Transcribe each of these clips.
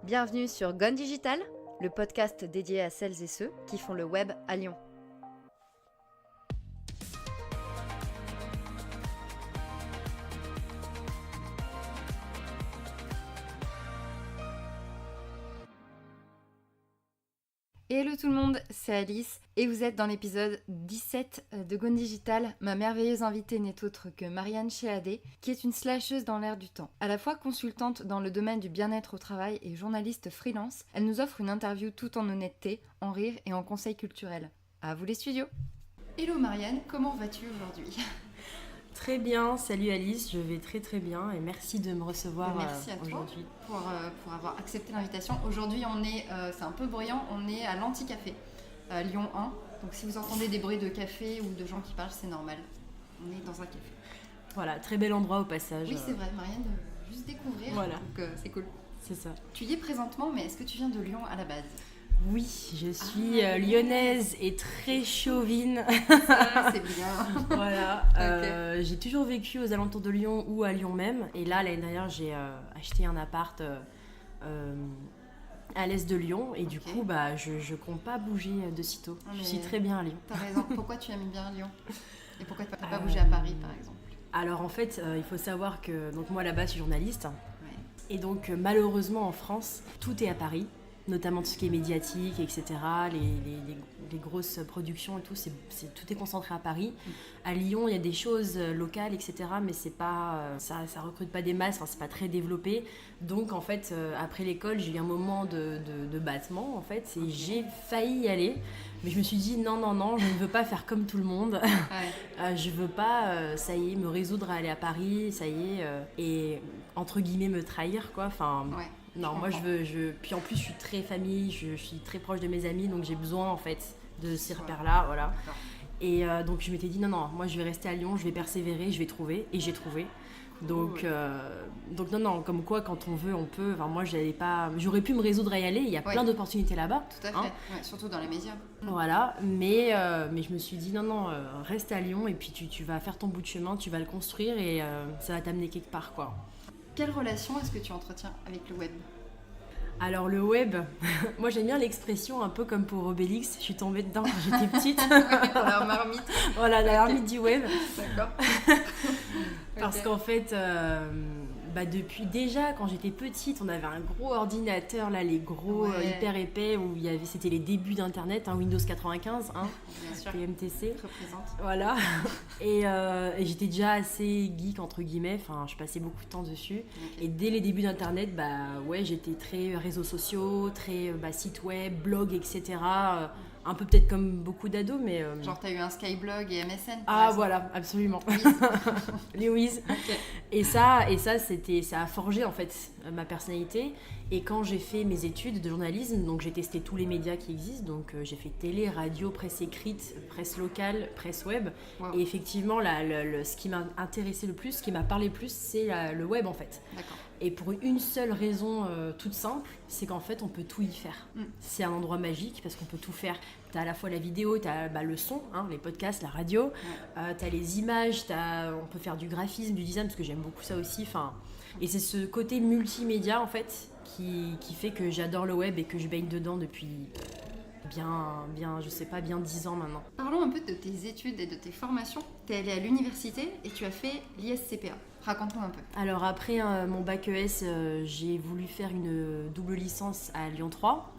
Bienvenue sur Gone Digital, le podcast dédié à celles et ceux qui font le web à Lyon. Hello tout le monde, c'est Alice et vous êtes dans l'épisode 17 de Gone Digital. Ma merveilleuse invitée n'est autre que Marianne Chéadé, qui est une slasheuse dans l'air du temps. À la fois consultante dans le domaine du bien-être au travail et journaliste freelance, elle nous offre une interview tout en honnêteté, en rire et en conseils culturels. À vous les studios. Hello Marianne, comment vas-tu aujourd'hui ? Très bien, salut Alice, je vais très très bien et merci de me recevoir merci à toi aujourd'hui. Pour avoir accepté l'invitation. Aujourd'hui on est, c'est un peu bruyant, on est à l'Anti-Café, Lyon 1. Donc si vous entendez des bruits de café ou de gens qui parlent, c'est normal. On est dans un café. Voilà, très bel endroit au passage. Oui c'est vrai, Marianne, juste découvrir, voilà. Donc c'est cool. C'est ça. Tu y es présentement, mais est-ce que tu viens de Lyon à la base ? Oui, je suis lyonnaise et très chauvine. Ça, c'est bien. Voilà, Okay. J'ai toujours vécu aux alentours de Lyon ou à Lyon même. Et là, l'année dernière, j'ai acheté un appart à l'est de Lyon. Et du coup, je compte pas bouger de sitôt. Je suis très bien à Lyon. T'as raison. Pourquoi tu aimes bien Lyon ? Et pourquoi tu n'as pas bougé à Paris, par exemple ? Alors en fait, il faut savoir que donc moi là-bas, je suis journaliste. Ouais. Et donc malheureusement en France, tout est à Paris. Notamment tout ce qui est médiatique, etc., les grosses productions et tout, tout est concentré à Paris. À Lyon, il y a des choses locales, etc., mais c'est pas, ça recrute pas des masses, c'est pas très développé. Donc, en fait, après l'école, j'ai eu un moment de battement, en fait, et j'ai failli y aller. Mais je me suis dit, non, je ne veux pas faire comme tout le monde. Ouais. Je veux pas, ça y est, me résoudre à aller à Paris, ça y est, et entre guillemets me trahir, quoi. Enfin, Ouais. non, moi puis en plus je suis très famille, je suis très proche de mes amis, donc j'ai besoin en fait de ces repères-là, voilà. D'accord. Et donc je m'étais dit non, moi je vais rester à Lyon, je vais persévérer, je vais trouver, et j'ai trouvé. Donc non, comme quoi quand on veut, on peut. Enfin, moi j'aurais pu me résoudre à y aller, il y a plein d'opportunités là-bas. Tout à fait, ouais, surtout dans les médias. Voilà, mais je me suis dit non, reste à Lyon et puis tu vas faire ton bout de chemin, tu vas le construire et ça va t'amener quelque part, quoi. Quelle relation est-ce que tu entretiens avec le web ? Alors le web, moi j'aime bien l'expression un peu comme pour Obélix, je suis tombée dedans quand j'étais petite. La marmite. Voilà, la marmite du web. D'accord. Parce qu'en fait, depuis déjà quand j'étais petite, on avait un gros ordinateur, là, les gros hyper épais, où c'était les débuts d'internet, Windows 95, Bien sûr. TMTC. Représente. Voilà. Et j'étais déjà assez geek entre guillemets, enfin je passais beaucoup de temps dessus. Okay. Et dès les débuts d'internet, j'étais très réseaux sociaux, très site web, blog, etc. Un peu peut-être comme beaucoup d'ados, mais... Genre t'as eu un Skyblog et MSN ? Voilà, absolument. Les Wiz. Okay. Et ça a forgé en fait ma personnalité. Et quand j'ai fait mes études de journalisme, donc j'ai testé tous les médias qui existent, donc j'ai fait télé, radio, presse écrite, presse locale, presse web. Wow. Et effectivement, ce qui m'a intéressé le plus, ce qui m'a parlé le plus, c'est le web en fait. D'accord. Et pour une seule raison toute simple, c'est qu'en fait on peut tout y faire. C'est un endroit magique parce qu'on peut tout faire. T'as à la fois la vidéo, t'as le son, les podcasts, la radio, t'as les images, on peut faire du graphisme, du design, parce que j'aime beaucoup ça aussi. Et c'est ce côté multimédia en fait qui fait que j'adore le web et que je baigne dedans depuis bien 10 ans maintenant. Parlons un peu de tes études et de tes formations. T'es allée à l'université et tu as fait l'ISCPA. Raconte-nous un peu. Alors après mon bac ES, j'ai voulu faire une double licence à Lyon 3,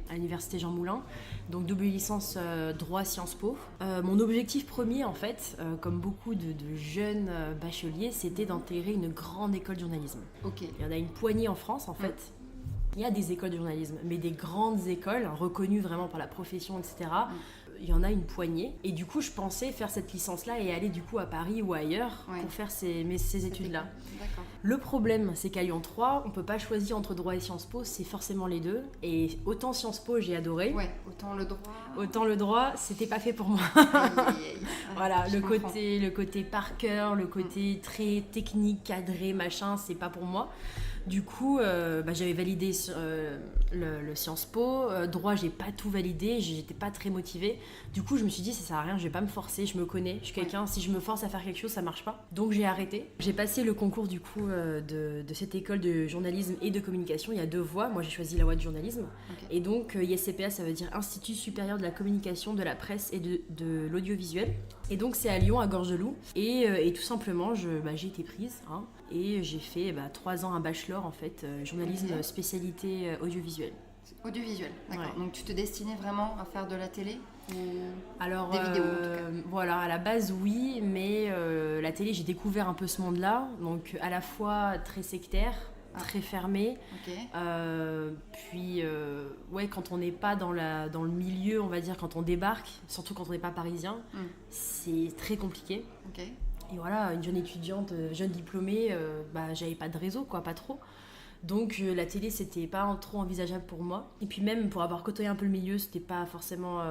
à l'université Jean Moulin. Donc double licence droit Sciences Po. Mon objectif premier en fait, comme beaucoup de jeunes bacheliers, c'était d'intégrer une grande école de journalisme. Il y en a une poignée en France en fait. Il y a des écoles de journalisme, mais des grandes écoles reconnues vraiment par la profession, etc. Il y en a une poignée. Et du coup, je pensais faire cette licence-là et aller du coup à Paris ou ailleurs pour faire ces études-là. D'accord. Le problème, c'est qu'à Lyon 3, on ne peut pas choisir entre droit et Sciences Po, c'est forcément les deux. Et autant Sciences Po, j'ai adoré. Ouais, autant le droit. Autant le droit, c'était pas fait pour moi. Voilà, le côté par cœur, le côté très technique, cadré, machin, c'est pas pour moi. Du coup, j'avais validé le Sciences Po. Droit, j'ai pas tout validé, j'étais pas très motivée. Du coup, je me suis dit, ça sert à rien, je vais pas me forcer, je me connais, je suis quelqu'un, si je me force à faire quelque chose, ça marche pas. Donc j'ai arrêté. J'ai passé le concours du coup de cette école de journalisme et de communication. Il y a 2 voies, moi j'ai choisi la voie de journalisme. Et donc ISCPA, ça veut dire Institut supérieur de la communication, de la presse et de l'audiovisuel. Et donc c'est à Lyon, à Gorge-de-Loup. Et tout simplement, j'ai été prise. Et j'ai fait 3 ans un bachelor en fait, journalisme spécialité audiovisuelle. Audiovisuel, d'accord. Ouais. Donc tu te destinais vraiment à faire de la télé ou alors, des vidéos en tout cas. Voilà, à la base oui, mais la télé, j'ai découvert un peu ce monde-là, donc à la fois très sectaire, très fermé. Puis quand on n'est pas dans le milieu, on va dire, quand on débarque, surtout quand on n'est pas parisien, c'est très compliqué. Et voilà, une jeune étudiante, jeune diplômée, j'avais pas de réseau, quoi, pas trop. Donc la télé, c'était pas trop envisageable pour moi. Et puis même pour avoir côtoyé un peu le milieu, c'était pas forcément,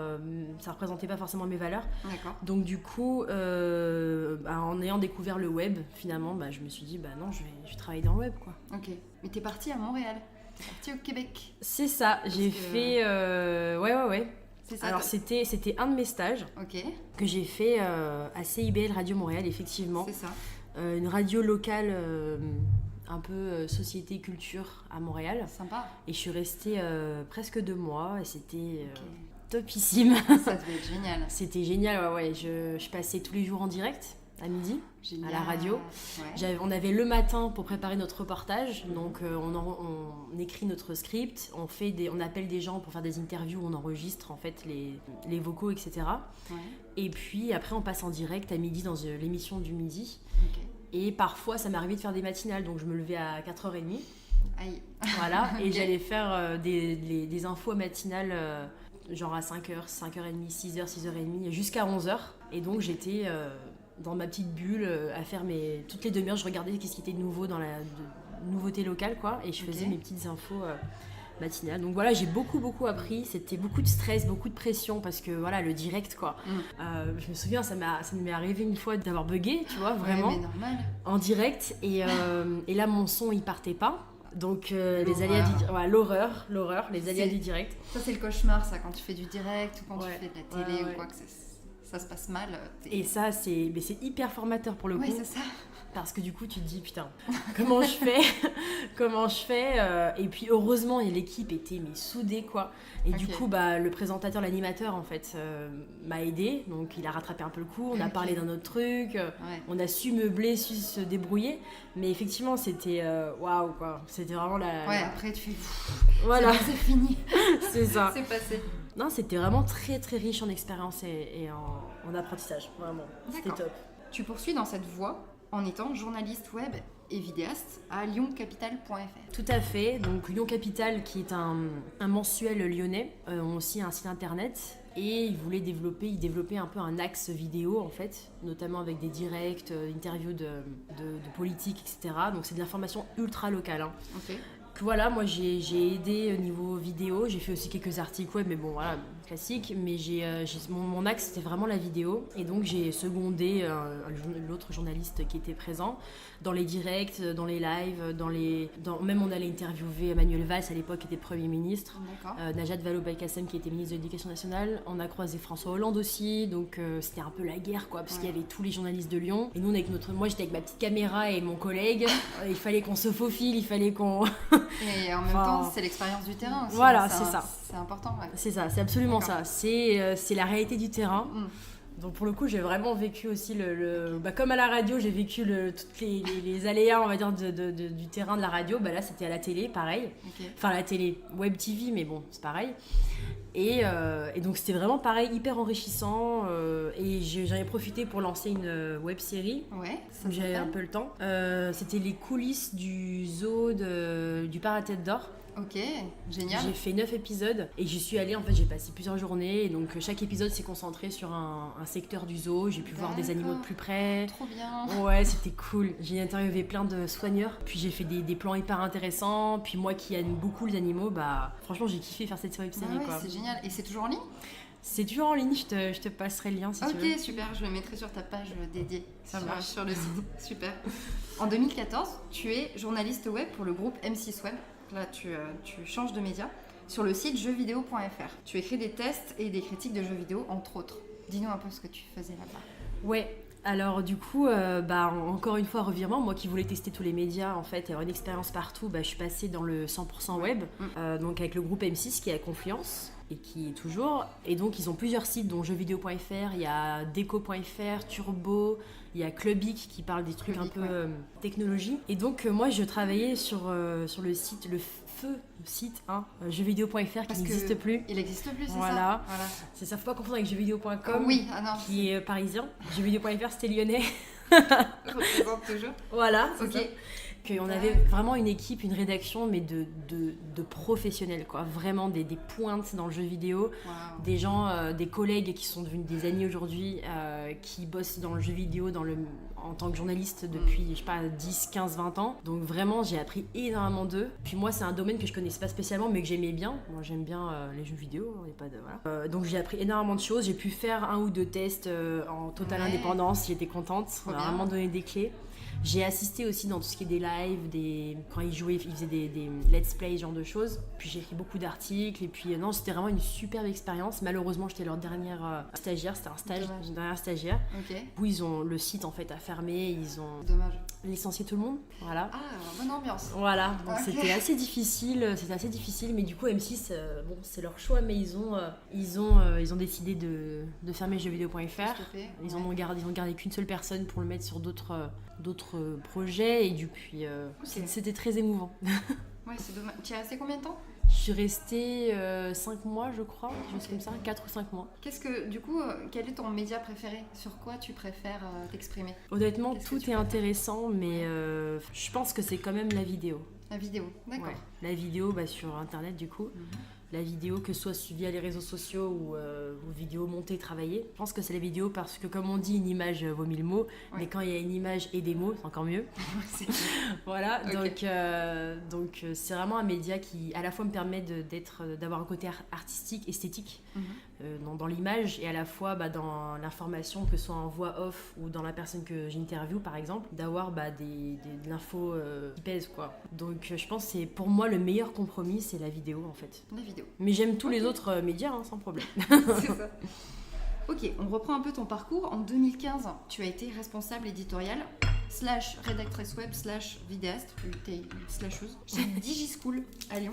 ça représentait pas forcément mes valeurs. D'accord. Donc du coup, en ayant découvert le web, finalement, je me suis dit, non, je vais travailler dans le web, quoi. Ok. Mais t'es partie à Montréal, t'es partie au Québec. C'est ça, j'ai fait... Ouais. C'est ça, alors c'était un de mes stages que j'ai fait à CIBL Radio Montréal, effectivement. C'est ça. Une radio locale... un peu société culture à Montréal. Sympa. Et je suis restée presque 2 mois et c'était topissime. Ça devait être génial. C'était génial, ouais. Je passais tous les jours en direct à midi. Génial. À la radio. Ouais. On avait le matin pour préparer notre reportage, donc on écrit notre script, on appelle des gens pour faire des interviews, on enregistre en fait les vocaux, etc. Ouais. Et puis après on passe en direct à midi dans l'émission du midi. Et parfois, ça m'est arrivé de faire des matinales, donc je me levais à 4h30. Aïe. Voilà, et j'allais faire des infos matinales, genre à 5h, 5h30, 6h, 6h30, jusqu'à 11h. Et donc, j'étais dans ma petite bulle à faire toutes les demi-heures, je regardais qu'est-ce qui était de nouveau dans la nouveauté locale, quoi. Et je faisais mes petites infos matinale. Donc voilà, j'ai beaucoup appris. C'était beaucoup de stress, beaucoup de pression parce que voilà, le direct, quoi. Je me souviens, ça m'est arrivé une fois d'avoir bugué, tu vois, vraiment. Ouais, mais normal. En direct. Et là, mon son, il partait pas. Donc les aléas l'horreur, les aléas du direct. Ça, c'est le cauchemar, ça, quand tu fais du direct ou quand tu fais de la télé ou quoi, que ça se passe mal. Et ça, c'est hyper formateur pour le coup. Oui, c'est ça. Parce que du coup, tu te dis, putain, comment je fais Et puis, heureusement, l'équipe était soudée, quoi. Et du coup, le présentateur, l'animateur, en fait, m'a aidé. Donc, il a rattrapé un peu le coup. On a parlé d'un autre truc. On a su meubler, su se débrouiller. Mais effectivement, c'était waouh, quoi. C'était vraiment après, tu fais... Voilà. C'est fini. C'est ça. C'est passé. Non, c'était vraiment très, très riche en expérience et en apprentissage. Vraiment. C'était top. Tu poursuis dans cette voie en étant journaliste web et vidéaste à lyoncapital.fr. Tout à fait, donc Lyon Capital qui est un mensuel lyonnais, ont aussi un site internet et ils voulaient développer un peu un axe vidéo en fait, notamment avec des directs, interviews de politique, etc. Donc c'est de l'information ultra locale. Hein. Voilà, moi j'ai aidé au niveau vidéo, j'ai fait aussi quelques articles web, mais bon voilà, classique, mais mon axe c'était vraiment la vidéo, et donc j'ai secondé l'autre journaliste qui était présent dans les directs, dans les lives, même on allait interviewer Manuel Valls à l'époque qui était Premier ministre, Najat Vallaud-Belkacem qui était ministre de l'Éducation nationale, on a croisé François Hollande aussi, donc c'était un peu la guerre quoi, parce qu'il y avait tous les journalistes de Lyon, et nous moi j'étais avec ma petite caméra et mon collègue, il fallait qu'on se faufile, il fallait qu'on... Et en même temps, c'est l'expérience du terrain aussi. Voilà, c'est ça. C'est important. Ouais. C'est ça, c'est absolument ça. C'est la réalité du terrain. Donc pour le coup, j'ai vraiment vécu aussi comme à la radio, j'ai vécu toutes les aléas, on va dire, du terrain de la radio. Là, c'était à la télé, pareil. Enfin, la télé, web TV, mais bon, c'est pareil. Et donc c'était vraiment pareil, hyper enrichissant. Et j'en ai profité pour lancer une web série. Ouais, j'avais un peu le temps. C'était les coulisses du zoo du Paratête d'Or. Ok, génial. J'ai fait 9 épisodes et j'y suis allée, en fait j'ai passé plusieurs journées et donc chaque épisode s'est concentré sur un secteur du zoo, j'ai pu voir des animaux de plus près. Trop bien. Ouais, c'était cool, j'ai interviewé plein de soigneurs, puis j'ai fait des plans hyper intéressants, puis moi qui aime beaucoup les animaux, franchement j'ai kiffé faire cette web série. Ouais, c'est génial. Et c'est toujours en ligne ? C'est toujours en ligne, je te passerai le lien si tu veux. Ok, super, je le mettrai sur ta page dédiée. Ça marche. Sur le site, super. En 2014, tu es journaliste web pour le groupe M6 Web. Là, tu changes de média. sur le site jeuxvideo.fr. Tu écris des tests et des critiques de jeux vidéo, entre autres. Dis-nous un peu ce que tu faisais là-bas. Ouais. Alors du coup, encore une fois, revirement, moi qui voulais tester tous les médias en fait, et avoir une expérience partout, je suis passée dans le 100% web, donc avec le groupe M6 qui est à Confluence et qui est toujours. Et donc ils ont plusieurs sites, dont jeuxvideo.fr, il y a deco.fr, Turbo, il y a Clubic qui parle des trucs un peu technologie. Et donc moi je travaillais sur le site, le feu site jeuxvideo.fr qui n'existe plus. Il n'existe plus, c'est voilà. C'est ça, faut pas confondre avec jeuxvideo.com qui est parisien. Jeuxvideo.fr c'était lyonnais. Représente toujours. Voilà, c'est ça. Qu'on avait vraiment une équipe, une rédaction, mais de professionnels, quoi. Vraiment des pointes dans le jeu vidéo. Wow. Des gens, des collègues qui sont devenus des amis aujourd'hui, qui bossent dans le jeu vidéo en tant que journaliste depuis, je sais pas, 10, 15, 20 ans. Donc vraiment, j'ai appris énormément d'eux. Puis moi, c'est un domaine que je connaissais pas spécialement, mais que j'aimais bien. Moi, j'aime bien les jeux vidéo. Voilà. Donc j'ai appris énormément de choses. J'ai pu faire 1 ou 2 tests en totale indépendance. J'étais contente. On m'a vraiment donné des clés. J'ai assisté aussi dans tout ce qui est des lives, quand ils jouaient, ils faisaient des let's play, ce genre de choses. Puis j'ai écrit beaucoup d'articles et puis non, c'était vraiment une superbe expérience. Malheureusement, j'étais leur dernière stagiaire, c'était un stage, une dernière stagiaire. Où ils ont le site en fait a fermé, ils ont licencié tout le monde. Voilà. Ah, bonne ambiance. Voilà, donc c'était assez difficile, mais du coup M6, c'est leur choix, mais ils ont décidé de fermer jeuxvideo.fr. Ils ont gardé qu'une seule personne pour le mettre sur d'autres projets et puis c'était très émouvant. Ouais, c'est dommage. Tu es resté combien de temps ? Je suis restée 5 mois, je crois, juste comme ça, 4 ou 5 mois. Quel est ton média préféré ? Sur quoi tu préfères t'exprimer ? Honnêtement, tout est intéressant, mais je pense que c'est quand même la vidéo. La vidéo, d'accord. Ouais. La vidéo sur Internet, du coup. La vidéo, que ce soit via les réseaux sociaux ou vidéo montée, travaillée. Je pense que c'est la vidéo parce que, comme on dit, une image vaut 1000 mots, mais quand il y a une image et des mots, c'est encore mieux. Voilà, donc c'est vraiment un média qui, à la fois, me permet d'avoir un côté artistique, esthétique dans l'image, et à la fois dans l'information, que ce soit en voix off ou dans la personne que j'interviewe, par exemple, d'avoir de l'info qui pèse, quoi. Donc je pense que c'est, pour moi, le meilleur compromis, c'est la vidéo, en fait. La vidéo. Mais j'aime tous les autres médias, sans problème. C'est ça. Ok, on reprend un peu ton parcours. En 2015, tu as été responsable éditoriale / rédactrice web / vidéaste, tu es slasheuse, chez Digischool à Lyon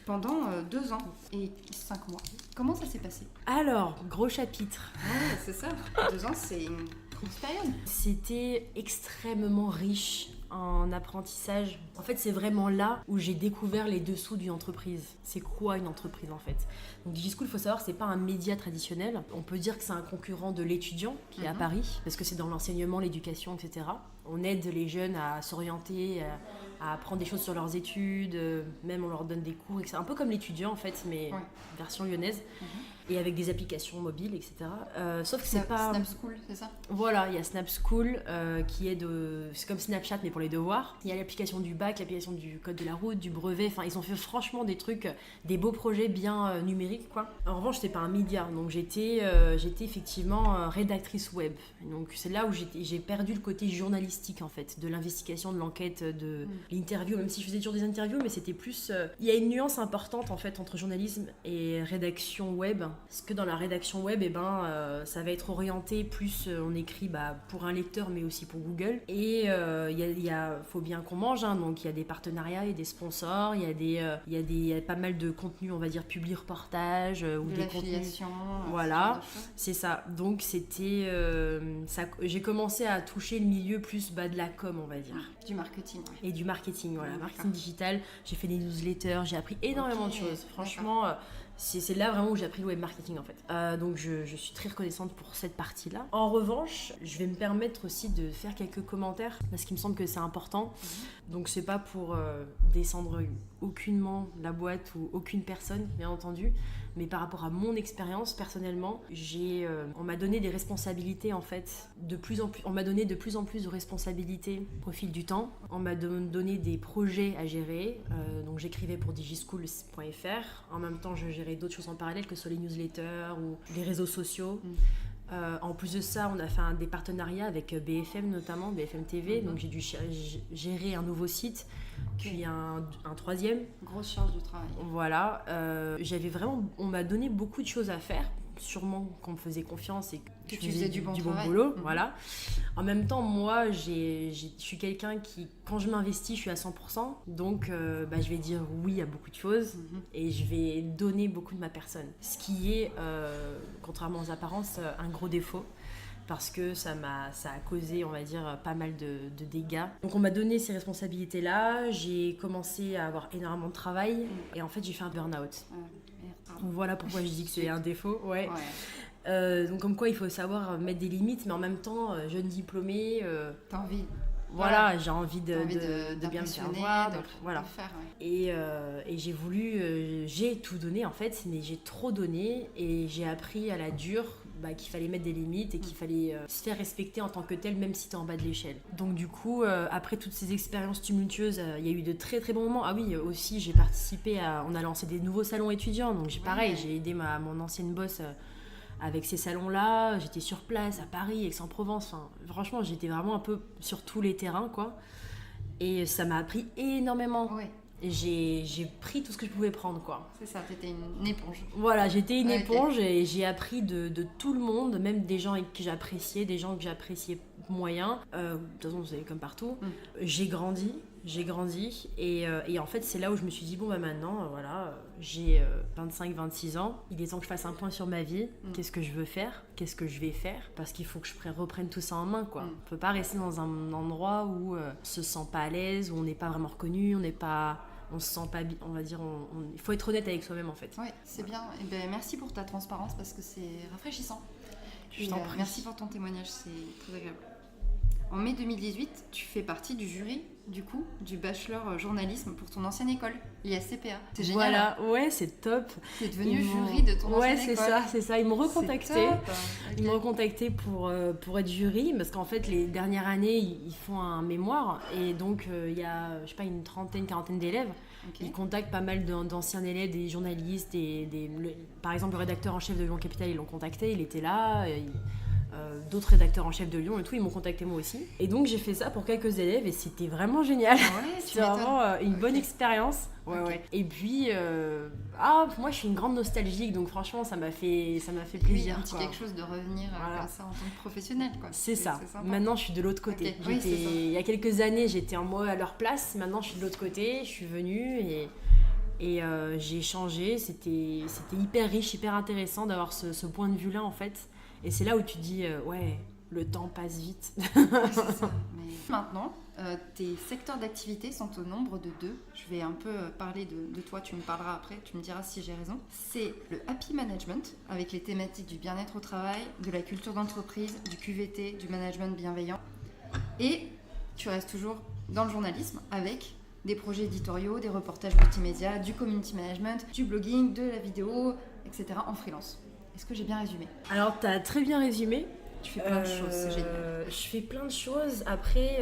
pendant 2 ans et 5 mois. Comment ça s'est passé ? Alors, gros chapitre. Ouais, c'est ça. 2 ans, c'est une grosse période. C'était extrêmement riche en apprentissage. En fait, c'est vraiment là où j'ai découvert les dessous d'une entreprise. C'est quoi une entreprise, en fait ? Donc Digischool, il faut savoir, c'est pas un média traditionnel. On peut dire que c'est un concurrent de l'étudiant qui est à Paris, parce que c'est dans l'enseignement, l'éducation, etc. On aide les jeunes à s'orienter, à apprendre des choses sur leurs études, même on leur donne des cours, etc. Un peu comme l'étudiant, en fait, mais version lyonnaise. Et avec des applications mobiles, etc. Sauf que c'est pas... Snap School, c'est ça ? Voilà, il y a Snap School qui est c'est comme Snapchat mais pour les devoirs. Il y a l'application du bac, l'application du code de la route, du brevet. Enfin, ils ont fait franchement des trucs, des beaux projets bien numériques, quoi. En revanche, c'était pas un média, donc j'étais effectivement rédactrice web. Donc c'est là où j'ai perdu le côté journalistique, en fait, de l'investigation, de l'enquête, de l'interview. Même si je faisais toujours des interviews, mais c'était plus... Il y a une nuance importante, en fait, entre journalisme et rédaction web. Parce que dans la rédaction web, ça va être orienté plus, on écrit pour un lecteur, mais aussi pour Google. Et faut bien qu'on mange, donc il y a des partenariats et des sponsors, il y a pas mal de contenus, on va dire, public reportage ou des contenus. Voilà, c'est ça. Donc c'était, j'ai commencé à toucher le milieu plus de la com, on va dire. Du marketing. Et du marketing, voilà, marketing digital. J'ai fait des newsletters, j'ai appris énormément de choses. Franchement. C'est là vraiment où j'ai appris le web marketing, en fait. Donc je suis très reconnaissante pour cette partie-là. En revanche, je vais me permettre aussi de faire quelques commentaires parce qu'il me semble que c'est important. Donc c'est pas pour descendre aucunement la boîte ou aucune personne, bien entendu, mais par rapport à mon expérience personnellement, on m'a donné des responsabilités, en fait, on m'a donné de plus en plus de responsabilités au fil du temps. On m'a donné des projets à gérer, donc j'écrivais pour digischool.fr. En même temps, je gérais d'autres choses en parallèle, que ce soit les newsletters ou les réseaux sociaux. En plus de ça, on a fait des partenariats avec BFM notamment, BFM TV. Donc j'ai dû gérer un nouveau site, puis un troisième. Grosse charge de travail. Voilà. On m'a donné beaucoup de choses à faire. Sûrement qu'on me faisait confiance et que tu faisais du bon boulot. Voilà. En même temps, moi, je suis quelqu'un qui, quand je m'investis, je suis à 100%. Donc, je vais dire oui à beaucoup de choses et je vais donner beaucoup de ma personne. Ce qui est, contrairement aux apparences, un gros défaut. Parce que ça a causé, on va dire, pas mal de dégâts. Donc on m'a donné ces responsabilités-là, j'ai commencé à avoir énormément de travail et en fait j'ai fait un burn-out. Voilà pourquoi je dis que c'est un défaut. Ouais. Donc comme quoi il faut savoir mettre des limites, mais en même temps, jeune diplômée... T'as envie. Voilà, j'ai envie de bien me faire voir. Voilà. Et j'ai voulu... j'ai tout donné en fait, mais j'ai trop donné et j'ai appris à la dure qu'il fallait mettre des limites et qu'il fallait se faire respecter en tant que tel, même si t'es en bas de l'échelle. Donc du coup, après toutes ces expériences tumultueuses, il y a eu de très très bons moments. Ah oui, aussi j'ai participé on a lancé des nouveaux salons étudiants, donc j'ai aidé mon ancienne boss avec ces salons-là. J'étais sur place à Paris, Aix-en-Provence. Enfin, franchement, j'étais vraiment un peu sur tous les terrains, quoi. Et ça m'a appris énormément. Ouais. J'ai pris tout ce que je pouvais prendre, quoi. C'est ça, t'étais une éponge. Voilà, j'étais une éponge et j'ai appris de tout le monde, même des gens que j'appréciais, des gens que j'appréciais moyen. De toute façon, c'est comme partout. J'ai grandi et en fait, c'est là où je me suis dit, maintenant, j'ai 25-26 ans, il est temps que je fasse un point sur ma vie. Qu'est-ce que je veux faire ? Qu'est-ce que je vais faire ? Parce qu'il faut que je reprenne tout ça en main, quoi. On peut pas rester dans un endroit où on se sent pas à l'aise, où on n'est pas vraiment reconnu, on se sent pas, on va dire, il faut être honnête avec soi-même en fait. Oui, c'est bien. Et merci pour ta transparence parce que c'est rafraîchissant. Je t'en prie. Merci pour ton témoignage, c'est très agréable. En mai 2018, tu fais partie du jury du bachelor journalisme pour ton ancienne école, l'ISCPA. C'est génial. Voilà, ouais, c'est top. Tu es devenu jury de ton ancienne école. Ouais, c'est ça. Ils m'ont recontacté. Ils m'ont recontacté pour être jury parce qu'en fait, les dernières années, ils font un mémoire et donc il y a, je sais pas, une quarantaine d'élèves. Ils contactent pas mal d'anciens élèves, des journalistes, par exemple, le rédacteur en chef de Lyon Capital, ils l'ont contacté, il était là. D'autres rédacteurs en chef de Lyon et tout, ils m'ont contacté moi aussi. Et donc j'ai fait ça pour quelques élèves et c'était vraiment génial. C'était vraiment une bonne expérience. Ouais. Et puis, moi je suis une grande nostalgique, donc franchement ça m'a fait plaisir. Un petit quelque chose de revenir comme ça en tant que professionnel, quoi. C'est ça. Maintenant je suis de l'autre côté. Il y a quelques années j'étais en moi à leur place, maintenant je suis de l'autre côté, je suis venue et j'ai échangé. C'était hyper riche, hyper intéressant d'avoir ce point de vue là en fait. Et c'est là où tu dis, le temps passe vite. C'est ça. Mais maintenant, tes secteurs d'activité sont au nombre de 2. Je vais un peu parler de toi, tu me parleras après, tu me diras si j'ai raison. C'est le Happy Management, avec les thématiques du bien-être au travail, de la culture d'entreprise, du QVT, du management bienveillant. Et tu restes toujours dans le journalisme avec des projets éditoriaux, des reportages multimédia, du community management, du blogging, de la vidéo, etc. en freelance. Est-ce que j'ai bien résumé ? Alors, tu as très bien résumé. Tu fais plein de choses, c'est génial. Je fais plein de choses. Après,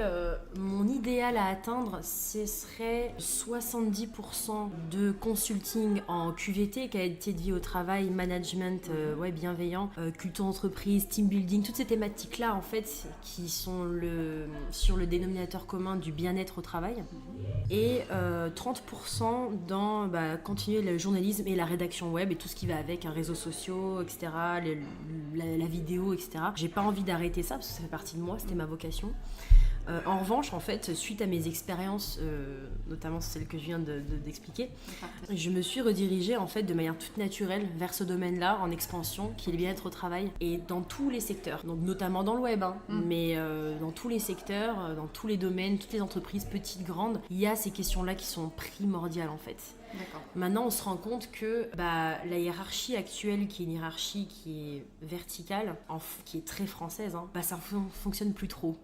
mon idéal à atteindre, ce serait 70% de consulting en QVT, qualité de vie au travail, management bienveillant, culture d'entreprise, team building, toutes ces thématiques-là, en fait, qui sont sur le dénominateur commun du bien-être au travail. Et 30% dans continuer le journalisme et la rédaction web et tout ce qui va avec, réseaux sociaux, etc., la vidéo, etc. J'ai pas envie d'arrêter ça parce que ça fait partie de moi, c'était ma vocation. En revanche, en fait, suite à mes expériences, notamment celles que je viens d'expliquer, je me suis redirigée en fait de manière toute naturelle vers ce domaine-là en expansion, qui est le bien-être au travail, et dans tous les secteurs, donc notamment dans le web, mais dans tous les secteurs, dans tous les domaines, toutes les entreprises, petites, grandes, il y a ces questions-là qui sont primordiales en fait. D'accord. Maintenant, on se rend compte que la hiérarchie actuelle, qui est une hiérarchie qui est verticale, qui est très française, ça fonctionne plus trop.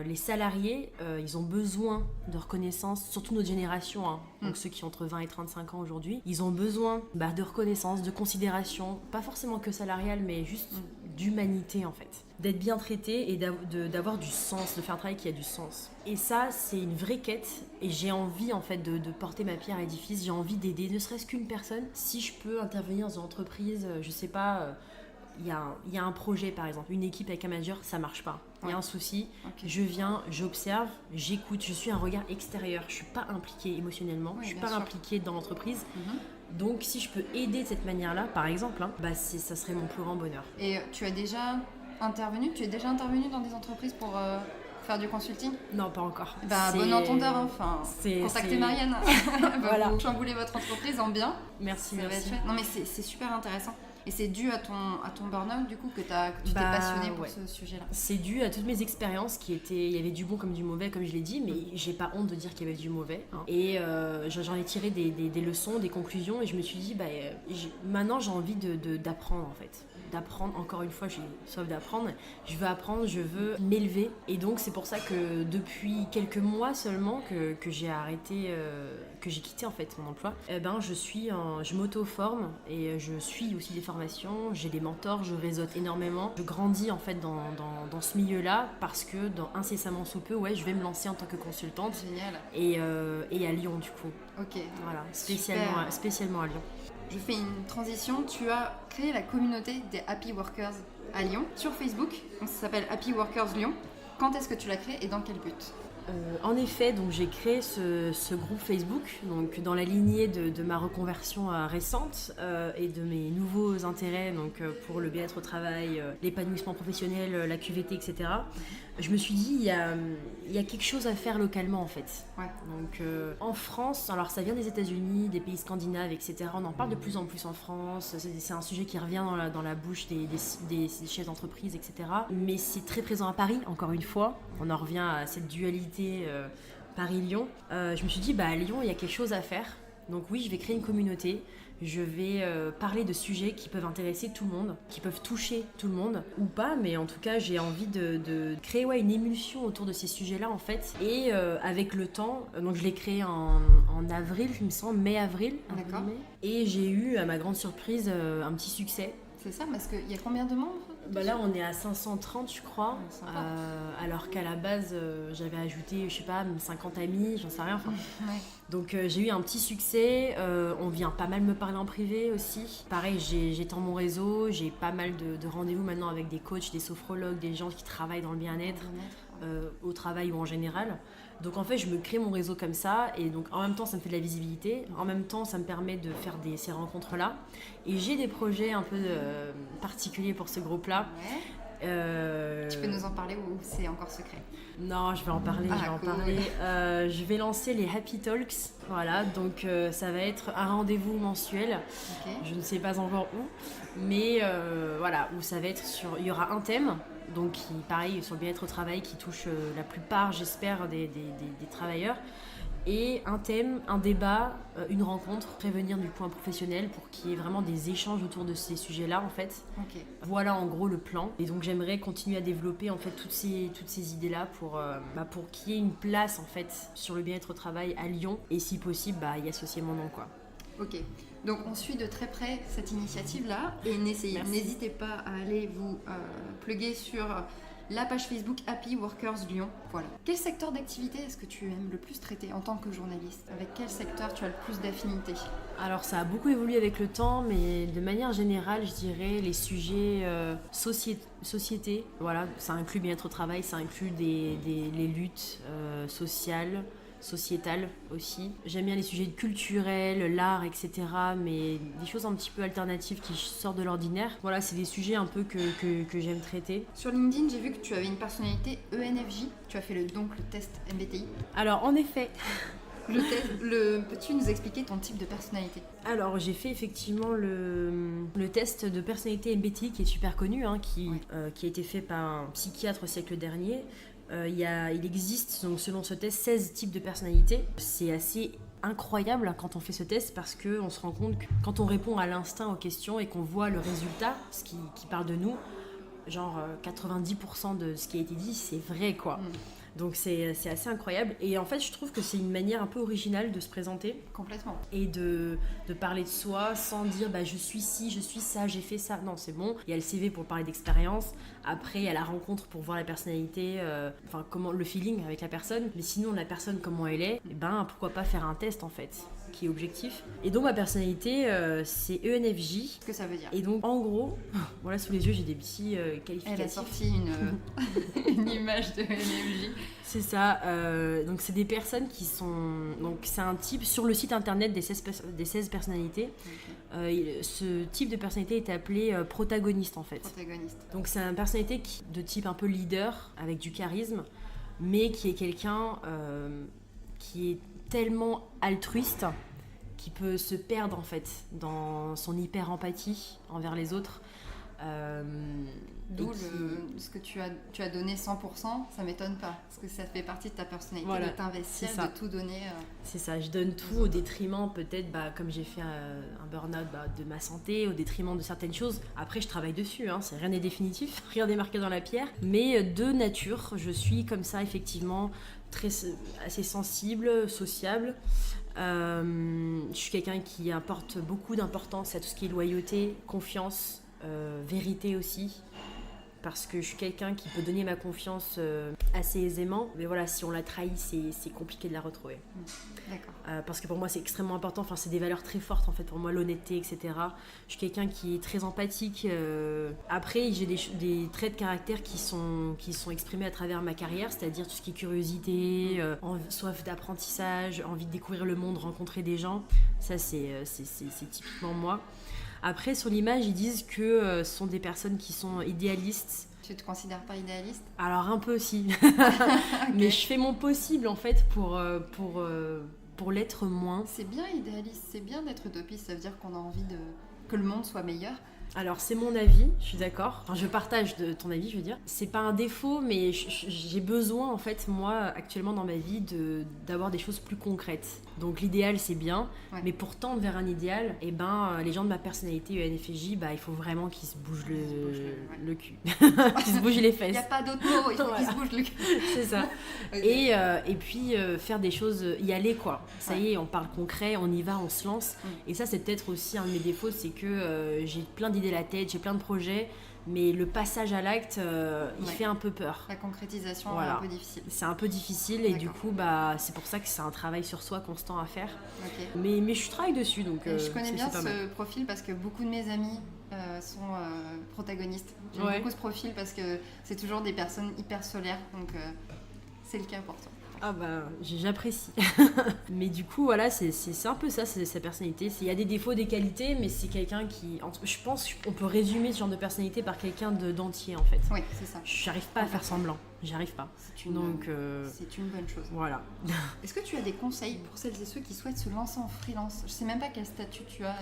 Les salariés, ils ont besoin de reconnaissance, surtout notre génération, donc ceux qui ont entre 20 et 35 ans aujourd'hui, ils ont besoin de reconnaissance, de considération, pas forcément que salariale, mais juste d'humanité en fait. D'être bien traité et d'avoir du sens, de faire un travail qui a du sens. Et ça, c'est une vraie quête et j'ai envie en fait de porter ma pierre à l'édifice, j'ai envie d'aider ne serait-ce qu'une personne. Si je peux intervenir dans une entreprise, je sais pas, il y a un projet par exemple, une équipe avec un manager, ça marche pas. Il y a un souci, je viens, j'observe, j'écoute, je suis un regard extérieur. Je suis pas impliquée émotionnellement, je suis pas impliquée dans l'entreprise. Donc si je peux aider de cette manière-là, par exemple, ça serait mon plus grand bonheur. Et tu es déjà intervenu dans des entreprises pour faire du consulting? Non, pas encore. Bon entendeur, enfin, contactez Marianne. Voilà. Vous chambouler votre entreprise en bien. Merci. Non mais c'est super intéressant. Et c'est dû à ton burn-out du coup que tu t'es passionnée pour ce sujet-là? C'est dû à toutes mes expériences il y avait du bon comme du mauvais comme je l'ai dit, mais j'ai pas honte de dire qu'il y avait du mauvais. Et j'en ai tiré des leçons, des conclusions et je me suis dit maintenant j'ai envie d'apprendre en fait. D'apprendre, encore une fois j'ai soif d'apprendre, je veux apprendre, je veux m'élever et donc c'est pour ça que depuis quelques mois seulement que j'ai arrêté, que j'ai quitté en fait mon emploi, je m'auto-forme et je suis aussi des formations, j'ai des mentors, je réseaute énormément, je grandis en fait dans ce milieu-là parce que incessamment sous peu, je vais me lancer en tant que consultante. Génial. Et à Lyon du coup. Ok. Voilà, spécialement à Lyon. Je fais une transition. Tu as créé la communauté des Happy Workers à Lyon sur Facebook. Ça s'appelle Happy Workers Lyon. Quand est-ce que tu l'as créé et dans quel but? En effet, donc j'ai créé ce groupe Facebook donc dans la lignée de ma reconversion récente et de mes nouveaux intérêts donc pour le bien-être au travail, l'épanouissement professionnel, la QVT, etc. Je me suis dit il y a quelque chose à faire localement en fait. Ouais. Donc en France, alors ça vient des États-Unis, des pays scandinaves, etc. On en parle de plus en plus en France. C'est un sujet qui revient dans la bouche des chefs d'entreprise, etc. Mais c'est très présent à Paris, encore une fois. On en revient à cette dualité Paris-Lyon. Je me suis dit, à Lyon, il y a quelque chose à faire. Donc oui, je vais créer une communauté. Je vais parler de sujets qui peuvent intéresser tout le monde, qui peuvent toucher tout le monde, ou pas, mais en tout cas, j'ai envie de créer une émulsion autour de ces sujets-là, en fait. Et avec le temps, donc je l'ai créé en avril, il me semble, mai-avril. D'accord. Et j'ai eu, à ma grande surprise, un petit succès. C'est ça, parce qu'il y a combien de membres? Là, on est à 530, je crois. Alors qu'à la base, j'avais ajouté, je sais pas, 50 amis, j'en sais rien. Ouais. Donc, j'ai eu un petit succès. On vient pas mal me parler en privé aussi. Pareil, j'étends mon réseau. J'ai pas mal de rendez-vous maintenant avec des coachs, des sophrologues, des gens qui travaillent dans le bien-être, au travail ou en général. Donc en fait, je me crée mon réseau comme ça et donc en même temps, ça me fait de la visibilité. En même temps, ça me permet de faire ces rencontres-là. Et j'ai des projets un peu particuliers pour ce groupe-là. Ouais. Tu peux nous en parler ou c'est encore secret? Non, je vais en parler. Je vais lancer les Happy Talks. Voilà, donc ça va être un rendez-vous mensuel. Okay. Je ne sais pas encore où, mais voilà, où ça va être il y aura un thème. Donc, qui, pareil, sur le bien-être au travail, qui touche la plupart, j'espère, des travailleurs. Et un thème, un débat, une rencontre, prévenir du point professionnel pour qu'il y ait vraiment des échanges autour de ces sujets-là, en fait. Okay. Voilà, en gros, le plan. Et donc, j'aimerais continuer à développer, en fait, toutes ces idées-là pour qu'il y ait une place, en fait, sur le bien-être au travail à Lyon. Et si possible, y associer mon nom, quoi. Ok. Donc on suit de très près cette initiative-là et n'hésitez pas à aller vous plugger sur la page Facebook Happy Workers Lyon. Voilà. Quel secteur d'activité est-ce que tu aimes le plus traiter en tant que journaliste? Avec quel secteur tu as le plus d'affinité? Alors ça a beaucoup évolué avec le temps, mais de manière générale, je dirais les sujets société. Voilà, ça inclut bien-être au travail, ça inclut les luttes sociales, sociétale aussi. J'aime bien les sujets culturels, l'art, etc. Mais des choses un petit peu alternatives qui sortent de l'ordinaire. Voilà, c'est des sujets un peu que j'aime traiter. Sur LinkedIn, j'ai vu que tu avais une personnalité ENFJ. Tu as fait le test MBTI. Alors, en effet... Peux-tu nous expliquer ton type de personnalité? Alors, j'ai fait effectivement le test de personnalité MBTI qui est super connu, qui a été fait par un psychiatre au siècle dernier. Il existe, donc, selon ce test, 16 types de personnalités. C'est assez incroyable quand on fait ce test parce qu'on se rend compte que quand on répond à l'instinct aux questions et qu'on voit le résultat, ce qui parle de nous, genre 90% de ce qui a été dit, c'est vrai, quoi. Donc c'est assez incroyable. Et en fait, je trouve que c'est une manière un peu originale de se présenter. Complètement. Et de parler de soi sans dire je suis ci, je suis ça, j'ai fait ça. Non, c'est bon. Il y a le CV pour parler d'expérience. Après, il y a la rencontre pour voir la personnalité, comment le feeling avec la personne. Mais sinon, la personne, comment elle est, pourquoi pas faire un test en fait qui est objectif. Et donc ma personnalité, c'est ENFJ. Qu'est-ce que ça veut dire? Et donc en gros, voilà, sous les yeux j'ai des petits qualificatifs. Elle a sorti une image de ENFJ. C'est ça, donc c'est des personnes qui sont... Donc c'est un type, sur le site internet des 16 personnalités, ce type de personnalité est appelé protagoniste en fait. Protagoniste. Donc c'est une personnalité de type un peu leader, avec du charisme, mais qui est quelqu'un qui est tellement altruiste qu'il peut se perdre en fait dans son hyper-empathie envers les autres. D'où ce que tu as donné 100%, ça m'étonne pas, parce que ça fait partie de ta personnalité, voilà, de t'investir, de tout donner. C'est ça, je donne tout au détriment peut-être, comme j'ai fait un burn-out de ma santé, au détriment de certaines choses. Après je travaille dessus, hein, rien n'est définitif, rien n'est marqué dans la pierre, mais de nature je suis comme ça effectivement, assez sensible, sociable. Je suis quelqu'un qui apporte beaucoup d'importance à tout ce qui est loyauté, confiance, vérité aussi, parce que je suis quelqu'un qui peut donner ma confiance assez aisément, mais voilà, si on la trahit, c'est compliqué de la retrouver. D'accord. Parce que pour moi c'est extrêmement important, c'est des valeurs très fortes en fait pour moi, l'honnêteté, etc. Je suis quelqu'un qui est très empathique. Après j'ai des traits de caractère qui sont exprimés à travers ma carrière, c'est-à-dire tout ce qui est curiosité, soif d'apprentissage, envie de découvrir le monde, rencontrer des gens. Ça c'est typiquement moi. Après, sur l'image, ils disent que ce sont des personnes qui sont idéalistes. Tu te considères pas idéaliste? Alors un peu aussi. Okay. Mais je fais mon possible en fait pour l'être moins. C'est bien idéaliste, c'est bien d'être utopiste, ça veut dire qu'on a envie que le monde soit meilleur. Alors c'est mon avis, je suis d'accord. Enfin, je partage de ton avis, je veux dire. C'est pas un défaut, mais j'ai besoin en fait, moi, actuellement dans ma vie, d'avoir des choses plus concrètes. Donc l'idéal c'est bien, mais pour tendre vers un idéal, les gens de ma personnalité ENFJ, il faut vraiment qu'ils se bougent le cul. Qu'ils se bougent les fesses. Il n'y a pas d'autre mot, il faut qu'ils se bougent le cul. C'est ça. Okay. Et puis faire des choses, y aller quoi. Ça y est, on parle concret, on y va, on se lance. Et ça c'est peut-être aussi un de mes défauts, c'est que j'ai plein d'idées à la tête, j'ai plein de projets, mais le passage à l'acte, il fait un peu peur. La concrétisation est un peu difficile. C'est un peu difficile et du coup, c'est pour ça que c'est un travail sur soi constant à faire. Okay. Mais je travaille dessus, donc je connais bien ce profil parce que beaucoup de mes amis sont protagonistes. J'aime beaucoup ce profil parce que c'est toujours des personnes hyper solaires, donc c'est le cas pour toi. Ah j'apprécie. Mais du coup, voilà, c'est un peu ça, c'est sa personnalité. Il y a des défauts, des qualités, mais c'est quelqu'un qui... Je pense qu'on peut résumer ce genre de personnalité par quelqu'un d'entier, en fait. Oui, c'est ça. J'arrive pas à faire semblant. J'y arrive pas. C'est une bonne chose. Voilà. Est-ce que tu as des conseils pour celles et ceux qui souhaitent se lancer en freelance? Je sais même pas quel statut tu as.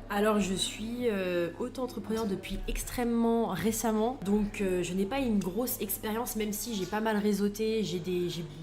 Alors, je suis auto-entrepreneur depuis extrêmement récemment. Donc, je n'ai pas une grosse expérience, même si j'ai pas mal réseauté. J'ai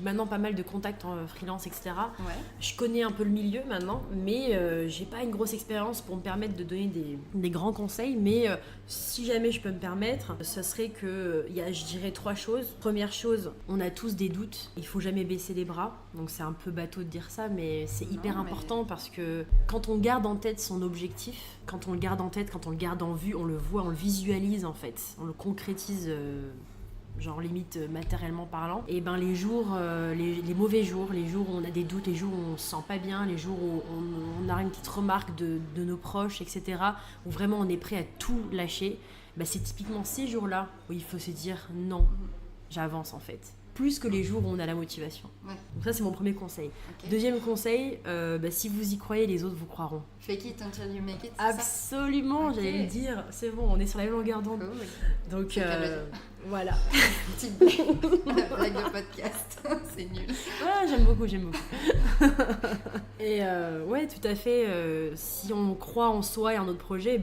maintenant pas mal de contacts en freelance, etc. Ouais. Je connais un peu le milieu maintenant, mais j'ai pas une grosse expérience pour me permettre de donner des grands conseils. Mais si jamais je peux me permettre, ce serait que il y a, je dirais, 3 choses. Première chose, on a tous des doutes, il faut jamais baisser les bras. Donc c'est un peu bateau de dire ça, mais c'est hyper important parce que quand on garde en tête son objectif, quand on le garde en tête, quand on le garde en vue, on le voit, on le visualise en fait, on le concrétise. Genre limite matériellement parlant, et les jours, les mauvais jours, les jours où on a des doutes, les jours où on se sent pas bien, les jours où on a une petite remarque de nos proches, etc., où vraiment on est prêt à tout lâcher, c'est typiquement ces jours-là où il faut se dire non, j'avance en fait. Plus que les jours où on a la motivation. Ouais. Donc ça c'est mon premier conseil. Okay. Deuxième conseil, si vous y croyez, les autres vous croiront. Fake it until you make it. Absolument, j'allais le dire. C'est bon, on est sur la même longueur d'onde. Cool. Donc voilà. Petite blague de podcast, c'est nul. Ouais, j'aime beaucoup. Et ouais, tout à fait. Si on croit en soi et en notre projet,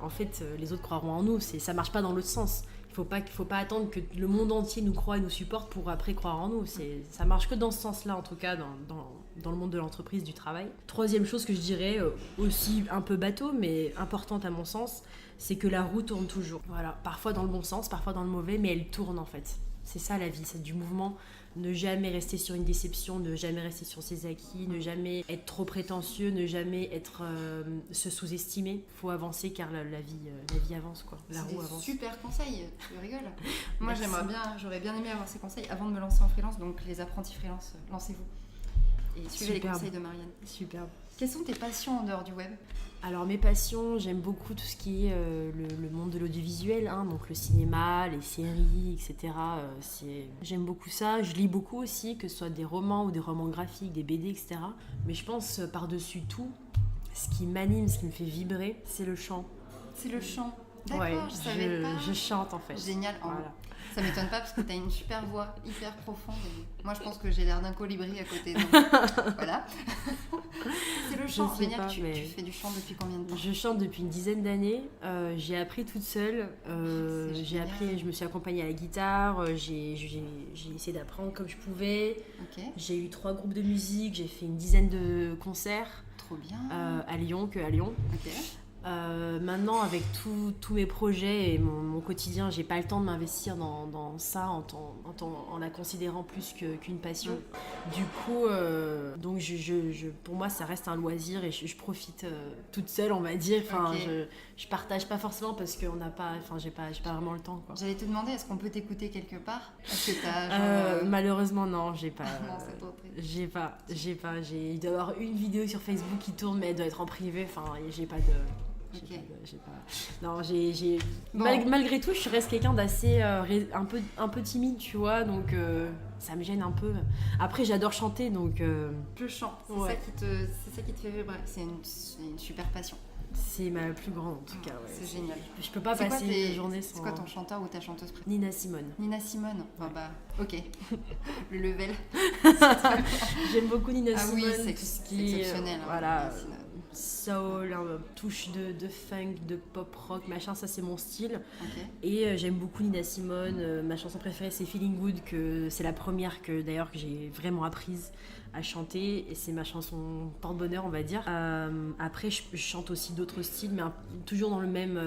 en fait, les autres croiront en nous. Ça marche pas dans l'autre sens. Il faut pas attendre que le monde entier nous croie et nous supporte pour après croire en nous. Ça marche que dans ce sens-là, en tout cas, dans le monde de l'entreprise, du travail. Troisième chose que je dirais, aussi un peu bateau, mais importante à mon sens, c'est que la roue tourne toujours. Voilà, parfois dans le bon sens, parfois dans le mauvais, mais elle tourne en fait. C'est ça la vie, c'est du mouvement. Ne jamais rester sur une déception, ne jamais rester sur ses acquis, ne jamais être trop prétentieux, ne jamais se sous-estimer. Il faut avancer car la vie avance, quoi. La roue avance. Super conseils, tu rigoles. Moi j'aurais bien aimé avoir ces conseils avant de me lancer en freelance, donc les apprentis freelance, lancez-vous. Et suivez les conseils de Marianne. Superbe. Quelles sont tes passions en dehors du web ? Alors mes passions, j'aime beaucoup tout ce qui est le monde de l'audiovisuel, hein, donc le cinéma, les séries, etc. J'aime beaucoup ça. Je lis beaucoup aussi, que ce soit des romans ou des romans graphiques, des BD, etc. Mais je pense par-dessus tout, ce qui m'anime, ce qui me fait vibrer, c'est le chant. C'est le chant. D'accord, ouais, je savais pas. Je chante en fait. Génial. Voilà. Ça m'étonne pas parce que t'as une super voix hyper profonde. Et moi, je pense que j'ai l'air d'un colibri à côté. Donc, voilà. C'est le chant. Génial. Pas, tu fais du chant depuis combien de temps ? Je chante depuis une dizaine d'années. J'ai appris toute seule. Je me suis accompagnée à la guitare. J'ai essayé d'apprendre comme je pouvais. Okay. J'ai eu 3 groupes de musique. J'ai fait une dizaine de concerts. Trop bien. À Lyon. Ok. Maintenant, avec tous mes projets et mon quotidien, j'ai pas le temps de m'investir dans ça en la considérant plus qu'une passion. Du coup, donc pour moi, ça reste un loisir et je profite toute seule, on va dire. Enfin, okay. je partage pas forcément parce que j'ai pas vraiment le temps, quoi. J'allais te demander, est-ce qu'on peut t'écouter quelque part ? Est-ce que t'as malheureusement, non, j'ai pas. Non, c'est trop triste. Il doit y avoir une vidéo sur Facebook qui tourne, mais elle doit être en privé. Enfin, j'ai pas de. Okay. Non, malgré tout, je reste quelqu'un d'assez un peu timide, tu vois, donc ça me gêne un peu. Après, j'adore chanter, donc. Je chante, c'est ça qui te fait vibrer. C'est une super passion. C'est ma plus grande en tout cas. Ouais. C'est génial. Je peux pas passer une journée sans. C'est quoi ton chanteur ou ta chanteuse préférée ? Nina Simone. Nina Simone. Enfin, ok. Le level. J'aime beaucoup Nina Simone. Ah oui, c'est exceptionnel. Voilà. Soul, touche de funk, de pop rock, machin, ça c'est mon style. Okay. Et j'aime beaucoup Nina Simone. Ma chanson préférée c'est Feeling Good, que c'est la première que j'ai vraiment apprise à chanter et c'est ma chanson porte-bonheur, on va dire. Après je chante aussi d'autres styles, mais toujours dans le même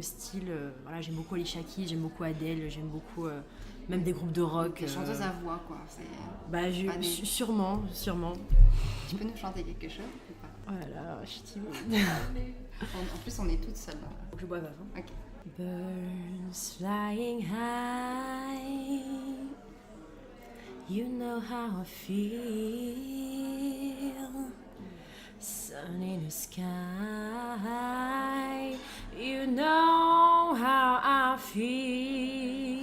style. Voilà, j'aime beaucoup Alicia Keys, j'aime beaucoup Adele, j'aime beaucoup même des groupes de rock. Des chanteuses à voix, quoi. Sûrement. Tu peux nous chanter quelque chose ? Voilà, je suis timide. En plus, on est toutes seules. Faut que je boive avant. Ok. Birds flying high, you know how I feel. Sun in the sky, you know how I feel.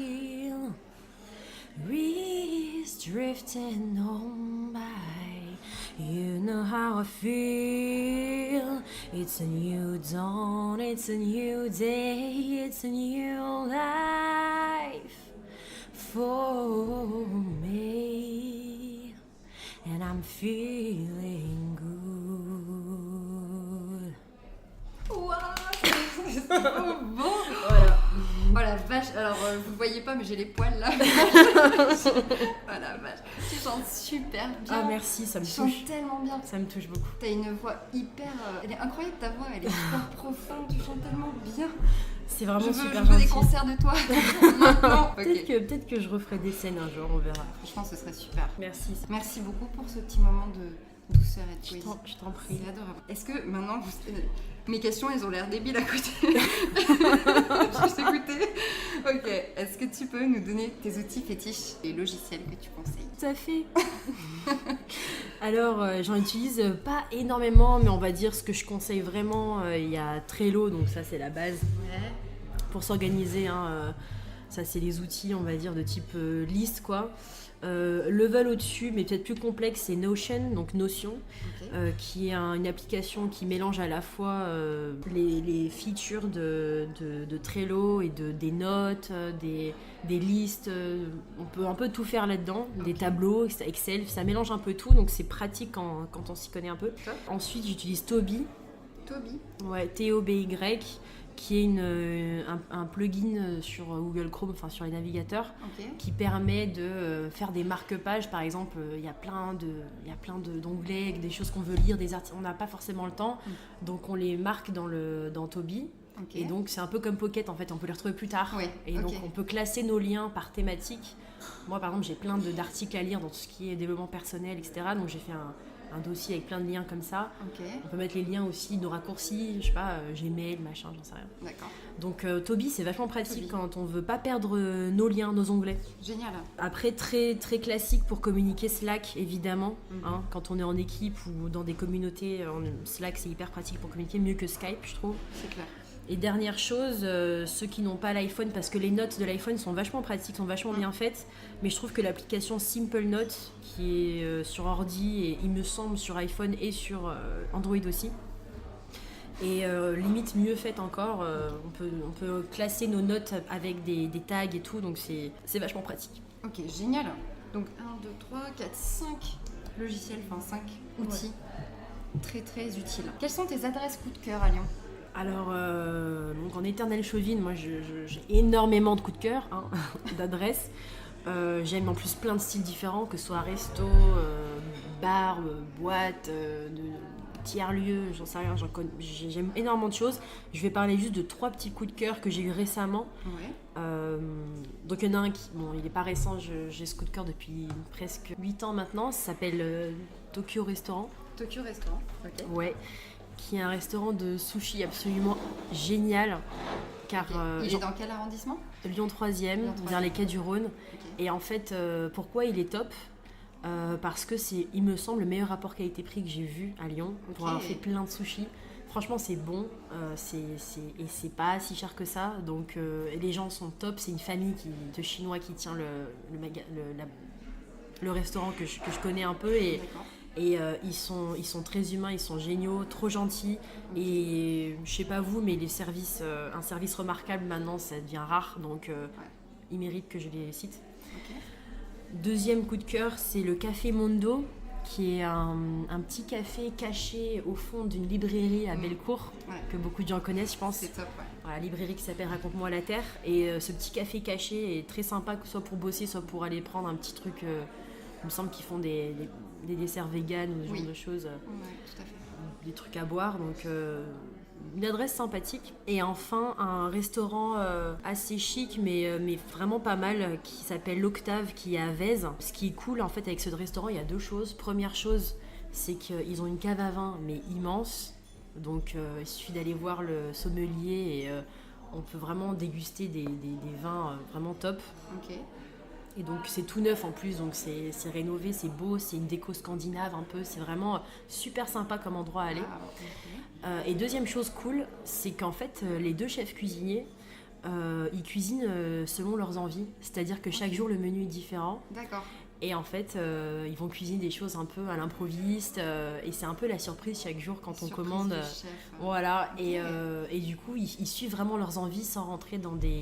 Breeze drifting on by. You know how I feel. It's a new dawn, it's a new day, it's a new life for me. And I'm feeling good. Wow, c'est trop beau. Voilà. Oh la vache, alors vous voyez pas mais j'ai les poils là. Oh la vache, tu chantes super bien. Ah merci, ça me touche. Tu chantes tellement bien. Ça me touche beaucoup. T'as une voix hyper... elle est incroyable ta voix, elle est super profonde, tu chantes tellement bien. C'est vraiment super gentil. Je veux des concerts de toi maintenant. Peut-être que je referai des scènes un jour, on verra. Franchement ce serait super. Merci. Merci beaucoup pour ce petit moment de douceur et de poésie. Je t'en prie. C'est adorable. Est-ce que maintenant mes questions, elles ont l'air débiles à côté. Je t'écoutais. Ok. Est-ce que tu peux nous donner tes outils fétiches et logiciels que tu conseilles ? Tout à fait. Alors, j'en utilise pas énormément, mais on va dire ce que je conseille vraiment. Il y a Trello, donc ça c'est la base. Ouais. Pour s'organiser, ça c'est les outils, on va dire, de type liste, quoi. Level au-dessus, mais peut-être plus complexe, c'est Notion, donc Notion, okay. Qui est une application qui mélange à la fois les features de Trello et des notes, des listes. On peut un peu tout faire là-dedans, okay. Des tableaux, Excel, ça mélange un peu tout, donc c'est pratique quand on s'y connaît un peu. Okay. Ensuite, j'utilise Toby. Ouais, T-O-B-Y. Qui est un plugin sur Google Chrome, enfin sur les navigateurs, okay. Qui permet de faire des marque-pages. Par exemple, il y a plein d'onglets, des choses qu'on veut lire, des articles, on n'a pas forcément le temps, donc on les marque dans Toby. Okay. Et donc c'est un peu comme Pocket en fait, on peut les retrouver plus tard. Ouais. Et okay. Donc on peut classer nos liens par thématique. Moi par exemple j'ai plein d'articles à lire dans tout ce qui est développement personnel, etc. Donc j'ai fait un dossier avec plein de liens comme ça. Okay. On peut mettre les liens aussi, nos raccourcis, je sais pas, Gmail, machin, j'en sais rien. D'accord. Donc Toby, c'est vachement pratique quand on veut pas perdre nos liens, nos onglets. Génial. Après, très, très classique pour communiquer, Slack, évidemment. Hein, quand on est en équipe ou dans des communautés, Slack, c'est hyper pratique pour communiquer, mieux que Skype, je trouve. C'est clair. Et dernière chose, ceux qui n'ont pas l'iPhone, parce que les notes de l'iPhone sont vachement pratiques, sont vachement bien faites, mais je trouve que l'application Simple Notes, qui est sur ordi et il me semble sur iPhone et sur Android aussi, est limite mieux faite encore. On peut classer nos notes avec des tags et tout, donc c'est vachement pratique. Ok, génial. Donc 1, 2, 3, 4, 5 logiciels, enfin 5 outils très très utiles. Quelles sont tes adresses coup de cœur à Lyon ? Alors, donc en éternelle chauvine, moi j'ai énormément de coups de cœur, hein, d'adresses. J'aime en plus plein de styles différents, que ce soit resto, bar, boîte, tiers-lieux, j'en sais rien, j'aime énormément de choses. Je vais parler juste de 3 petits coups de cœur que j'ai eu récemment. Ouais. Donc il y en a un qui, bon, il n'est pas récent, j'ai ce coup de cœur depuis presque 8 ans maintenant, ça s'appelle Tokyo Restaurant. Tokyo Restaurant, ok. Ouais. Qui est un restaurant de sushi absolument génial. Car, il est dans quel arrondissement ? Lyon 3e, vers les quais du Rhône. Okay. Et en fait, pourquoi il est top ? Parce que c'est, il me semble, le meilleur rapport qualité-prix que j'ai vu à Lyon, pour avoir fait plein de sushis. Franchement, c'est bon, et c'est pas si cher que ça. Donc, les gens sont top. C'est une famille de Chinois qui tient le restaurant que je connais un peu. Et ils sont très humains, ils sont géniaux, trop gentils. Et je sais pas vous, mais un service remarquable maintenant, ça devient rare. Donc ils méritent que je les cite. Okay. Deuxième coup de cœur, c'est le Café Mondo, qui est un petit café caché au fond d'une librairie à Bellecour, que beaucoup de gens connaissent, je pense. C'est top, ouais. Voilà, librairie qui s'appelle Raconte-moi la Terre. Et ce petit café caché est très sympa, que ce soit pour bosser, soit pour aller prendre un petit truc. Il me semble qu'ils font des desserts véganes ou ce genre de choses, tout à fait. Des trucs à boire, donc une adresse sympathique. Et enfin un restaurant assez chic mais vraiment pas mal, qui s'appelle l'Octave, qui est à Vèze. Ce qui est cool en fait avec ce restaurant, il y a 2 choses. Première chose, c'est qu'ils ont une cave à vin mais immense, donc il suffit d'aller voir le sommelier et on peut vraiment déguster des vins vraiment top. Ok. Et donc c'est tout neuf en plus, donc c'est rénové, c'est beau, c'est une déco scandinave un peu, c'est vraiment super sympa comme endroit à aller. Et deuxième chose cool, c'est qu'en fait les 2 chefs cuisiniers, ils cuisinent selon leurs envies, c'est-à-dire que chaque jour le menu est différent. D'accord. Et en fait ils vont cuisiner des choses un peu à l'improviste, et c'est un peu la surprise chaque jour quand on commande. Chef, voilà, okay. Et du coup ils suivent vraiment leurs envies sans rentrer dans des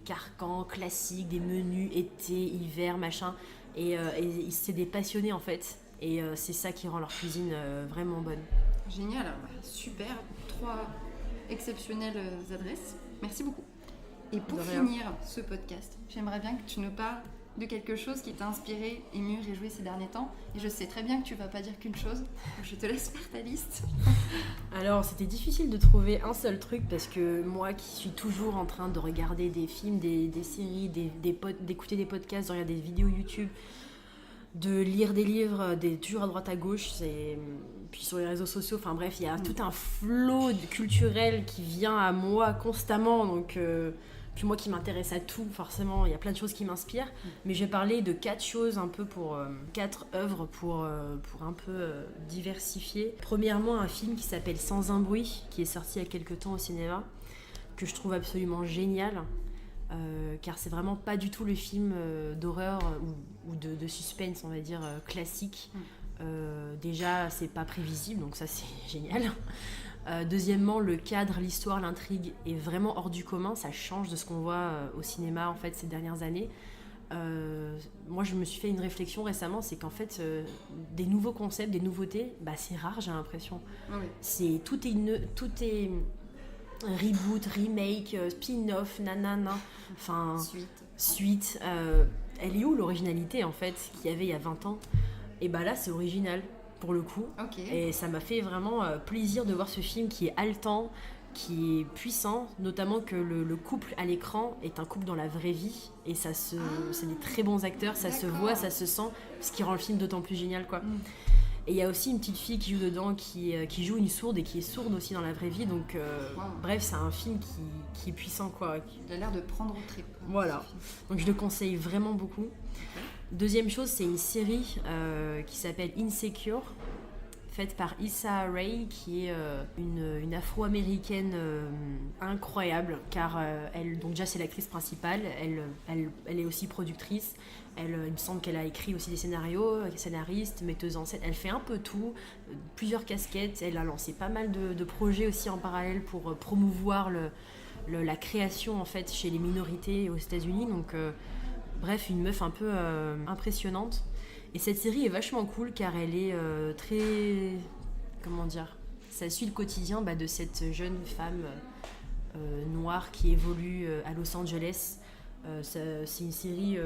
carcans classiques, des menus été, hiver, machin. Et c'est des passionnés en fait. Et c'est ça qui rend leur cuisine vraiment bonne. Génial, super. 3 exceptionnelles adresses. Merci beaucoup. Et pour finir ce podcast, j'aimerais bien que tu nous parles de quelque chose qui t'a inspiré, ému, réjoui ces derniers temps. Et je sais très bien que tu vas pas dire qu'une chose, donc je te laisse faire ta liste. Alors, c'était difficile de trouver un seul truc, parce que moi qui suis toujours en train de regarder des films, des séries, d'écouter des podcasts, de regarder des vidéos YouTube, de lire des livres, toujours à droite à gauche, puis sur les réseaux sociaux, enfin bref, il y a tout un flot culturel qui vient à moi constamment, donc... Puis moi qui m'intéresse à tout, forcément, il y a plein de choses qui m'inspirent. Mais je vais parler de 4 choses, un peu 4 œuvres pour un peu diversifier. Premièrement, un film qui s'appelle Sans un bruit, qui est sorti il y a quelques temps au cinéma, que je trouve absolument génial. Car c'est vraiment pas du tout le film d'horreur ou de suspense, on va dire, classique. Déjà, c'est pas prévisible, donc ça c'est génial. Deuxièmement, le cadre, l'histoire, l'intrigue est vraiment hors du commun. Ça change de ce qu'on voit au cinéma en fait ces dernières années. Moi, je me suis fait une réflexion récemment, c'est qu'en fait, des nouveaux concepts, des nouveautés, c'est rare, j'ai l'impression. Oui. Tout est reboot, remake, spin-off, nanana. Enfin, suite. Elle est où l'originalité en fait qu'il y avait il y a 20 ans ? Et là, c'est original. Pour le coup, et ça m'a fait vraiment plaisir de voir ce film qui est haletant, qui est puissant, notamment que le couple à l'écran est un couple dans la vraie vie, et c'est des très bons acteurs, ça se voit, ça se sent, ce qui rend le film d'autant plus génial, quoi. Et il y a aussi une petite fille qui joue dedans, qui joue une sourde et qui est sourde aussi dans la vraie vie. Donc, bref, c'est un film qui est puissant, quoi. Il a l'air de prendre au trip. Voilà. Donc, je le conseille vraiment beaucoup. Deuxième chose, c'est une série qui s'appelle Insecure, faite par Issa Rae, qui est une afro-américaine incroyable, car elle, donc déjà c'est l'actrice principale, elle est aussi productrice, il me semble qu'elle a écrit aussi des scénarios, scénariste, metteuse en scène, elle fait un peu tout, plusieurs casquettes, elle a lancé pas mal de projets aussi en parallèle pour promouvoir la création en fait chez les minorités aux États-Unis, donc bref, une meuf un peu impressionnante. Et cette série est vachement cool car elle est très... Comment dire ? Ça suit le quotidien de cette jeune femme noire qui évolue à Los Angeles. C'est une série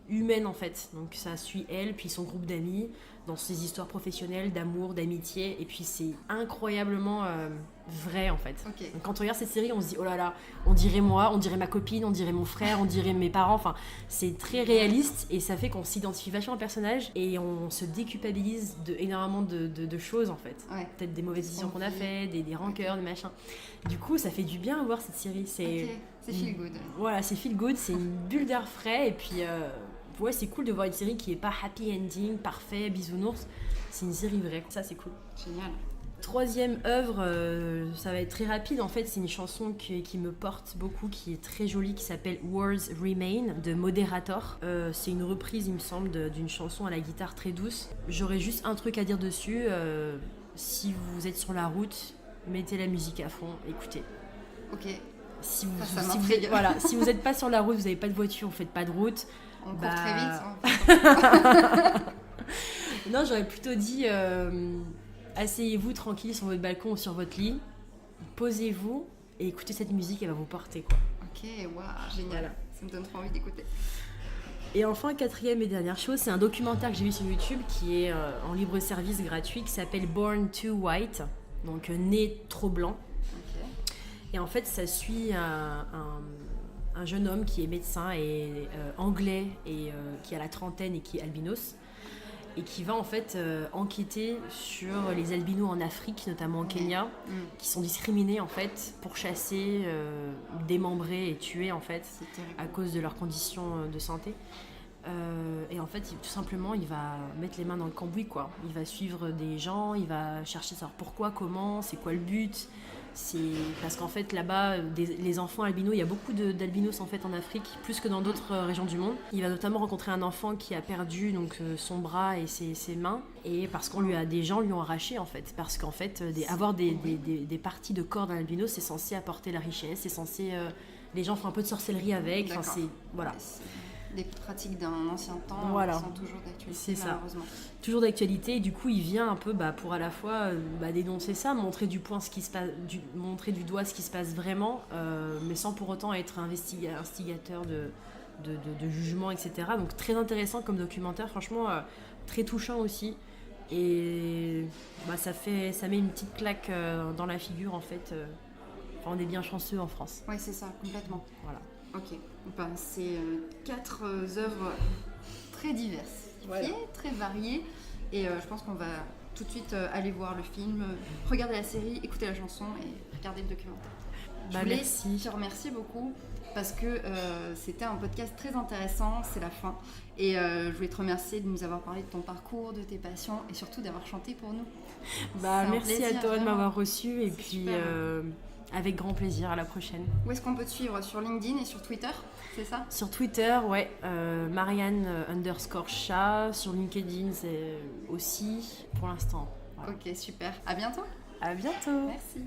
humaine en fait. Donc ça suit elle, puis son groupe d'amis, dans ses histoires professionnelles, d'amour, d'amitié. Et puis c'est incroyablement vrai en fait. Okay. Donc, quand on regarde cette série, on se dit oh là là, on dirait moi, on dirait ma copine, on dirait mon frère, on dirait mes parents. Enfin, c'est très réaliste et ça fait qu'on s'identifie vachement au personnage et on se déculpabilise énormément de choses en fait. Ouais. Peut-être des mauvaises décisions qu'on a faites, des rancœurs, des machins. Du coup, ça fait du bien à voir cette série. C'est feel good. Voilà, c'est feel good, c'est une bulle d'air frais et puis ouais, c'est cool de voir une série qui est pas happy ending, parfait, bisounours. C'est une série vraie, ça c'est cool. Génial. Troisième œuvre, ça va être très rapide. En fait, c'est une chanson qui me porte beaucoup, qui est très jolie, qui s'appelle Words Remain de Moderator. C'est une reprise, il me semble, d'une chanson à la guitare très douce. J'aurais juste un truc à dire dessus. Si vous êtes sur la route, mettez la musique à fond, écoutez. Ok. Si vous n'êtes pas sur la route, vous n'avez pas de voiture, vous ne faites pas de route. On court très vite. Non, j'aurais plutôt dit asseyez-vous tranquille sur votre balcon ou sur votre lit, posez-vous et écoutez cette musique, elle va vous porter quoi. Ok, waouh, génial. Voilà. Ça me donne trop envie d'écouter. Et enfin, quatrième et dernière chose, c'est un documentaire que j'ai vu sur YouTube qui est en libre service gratuit qui s'appelle Born Too White, donc né trop blanc. Okay. Et en fait, ça suit un jeune homme qui est médecin et anglais et qui a la trentaine et qui est albinos et qui va en fait enquêter sur les albinos en Afrique, notamment au Kenya, qui sont discriminés en fait, pourchassés, démembrés et tués en fait à cause de leurs conditions de santé. Et en fait, tout simplement, il va mettre les mains dans le cambouis quoi. Il va suivre des gens, il va chercher savoir pourquoi, comment, c'est quoi le but. C'est parce qu'en fait là-bas les enfants albinos, il y a beaucoup d'albinos en fait en Afrique, plus que dans d'autres régions du monde. Il va notamment rencontrer un enfant qui a perdu donc son bras et ses mains, et parce qu'on des gens lui ont arraché en fait, parce qu'en fait avoir des parties de corps d'un albino, c'est censé apporter la richesse, c'est censé les gens font un peu de sorcellerie avec, enfin c'est voilà. Des pratiques d'un ancien temps voilà. Qui sont toujours d'actualité, c'est malheureusement. Ça. Toujours d'actualité, et du coup il vient un peu pour à la fois dénoncer ça, montrer du doigt ce qui se passe vraiment, mais sans pour autant être instigateur de jugement, etc. Donc très intéressant comme documentaire, franchement très touchant aussi, et ça met une petite claque dans la figure en fait. On est bien chanceux en France. Oui, c'est ça, complètement. Voilà. Ok, c'est 4 œuvres très diverses, voilà. Très variées, et je pense qu'on va tout de suite aller voir le film, regarder la série, écouter la chanson et regarder le documentaire. Merci. Je te remercie beaucoup parce que c'était un podcast très intéressant, c'est la fin, et je voulais te remercier de nous avoir parlé de ton parcours, de tes passions et surtout d'avoir chanté pour nous. Merci à toi de m'avoir reçu, et c'est puis avec grand plaisir, à la prochaine. Où est-ce qu'on peut te suivre ? Sur LinkedIn et sur Twitter, c'est ça ? Sur Twitter, ouais, Marianne_chat. Sur LinkedIn, c'est aussi pour l'instant. Voilà. Ok, super. À bientôt. À bientôt. Merci.